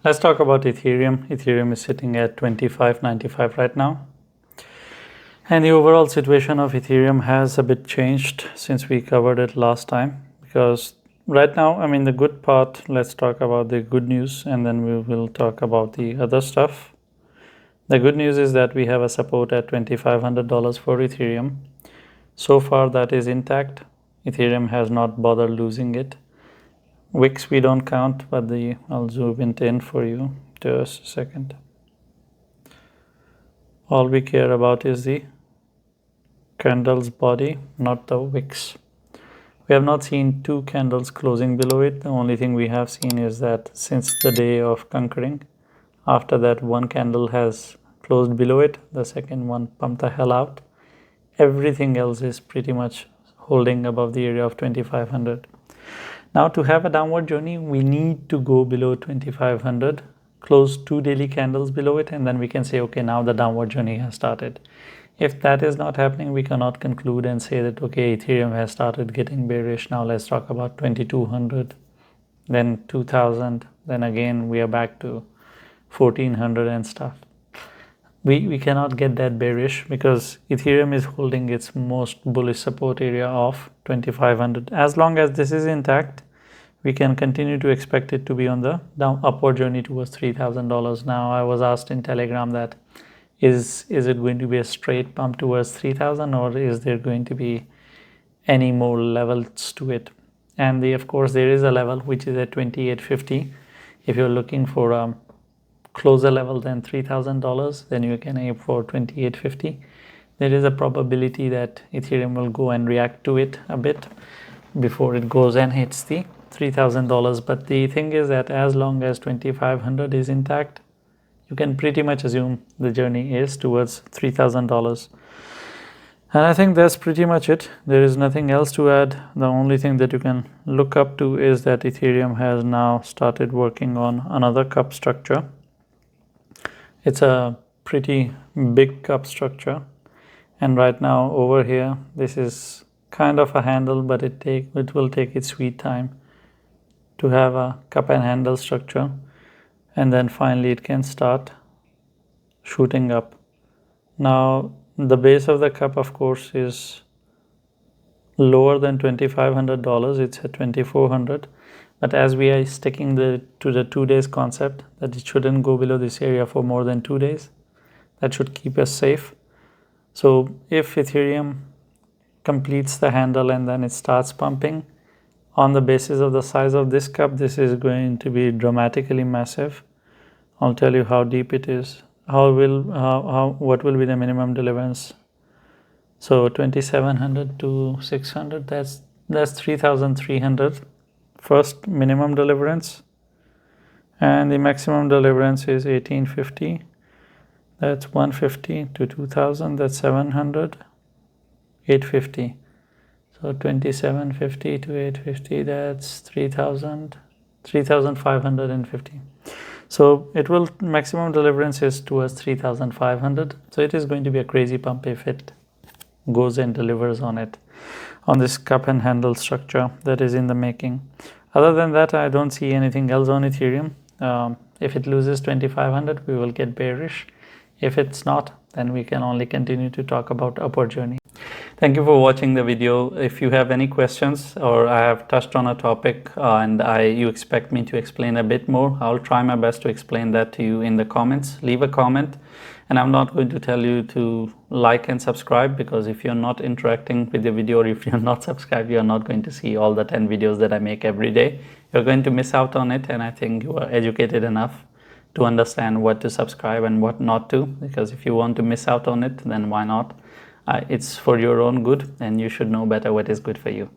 Let's talk about Ethereum. Ethereum is sitting at 25.95 right now. And the overall situation of Ethereum has a bit changed since we covered it last time. Because right now, I mean, the good part, let's talk about the good news and then we will talk about the other stuff. The good news is that we have a support at $2,500 for Ethereum. So far that is intact. Ethereum has not bothered losing it. Wicks we don't count, but I'll zoom it in for you. Just a second. All we care about is the candle's body, not the wicks. We have not seen two candles closing below it. The only thing we have seen is that since the day of conquering, after that one candle has closed below it, the second one pumped the hell out. Everything else is pretty much holding above the area of 2500. Now to have a downward journey, we need to go below 2500, close two daily candles below it, and then we can say, okay, now the downward journey has started. If that is not happening, we cannot conclude and say that, okay, Ethereum has started getting bearish. Now let's talk about 2200, then 2000, then again we are back to 1400 and stuff. We cannot get that bearish because Ethereum is holding its most bullish support area of 2500. As long as this is intact, we can continue to expect it to be on the upward journey towards $3,000. Now I was asked in Telegram that is it going to be a straight pump towards 3000 or is there going to be any more levels to it? And of course there is a level which is at 2850. If you're looking for a closer level than $3,000, then you can aim for 2850. There is a probability that Ethereum will go and react to it a bit before it goes and hits the $3,000. But the thing is that as long as 2500 is intact, you can pretty much assume the journey is towards $3,000. And I think that's pretty much it. There is nothing else to add. The only thing that you can look up to is that Ethereum has now started working on another cup structure. It's a pretty big cup structure, and right now over here this is kind of a handle, but it will take its sweet time to have a cup and handle structure, and then finally it can start shooting up. Now the base of the cup of course is lower than $2,500. It's at 2400. But as we are sticking to the 2 days concept that it shouldn't go below this area for more than 2 days, that should keep us safe. So if Ethereum completes the handle and then it starts pumping, on the basis of the size of this cup, this is going to be dramatically massive. I'll tell you how deep it is. What will be the minimum deliverance? So 2700 to 600, that's 3300. First minimum deliverance, and the maximum deliverance is 1850. That's 150 to 2000, that's 700, 850. So 2750 to 850, that's 3550. So maximum deliverance is towards 3500. So it is going to be a crazy pump if it goes and delivers on this cup and handle structure that is in the making. Other than that, I don't see anything else on Ethereum. If it loses 2500, we will get bearish. If it's not, then we can only continue to talk about upward journey. Thank you for watching the video. If you have any questions or I have touched on a topic and you expect me to explain a bit more, I'll try my best to explain that to you in the comments. Leave a comment. And I'm not going to tell you to like and subscribe, because if you're not interacting with the video or if you're not subscribed, you're not going to see all the 10 videos that I make every day. You're going to miss out on it, and I think you are educated enough to understand what to subscribe and what not to, because if you want to miss out on it, then why not? It's for your own good, and you should know better what is good for you.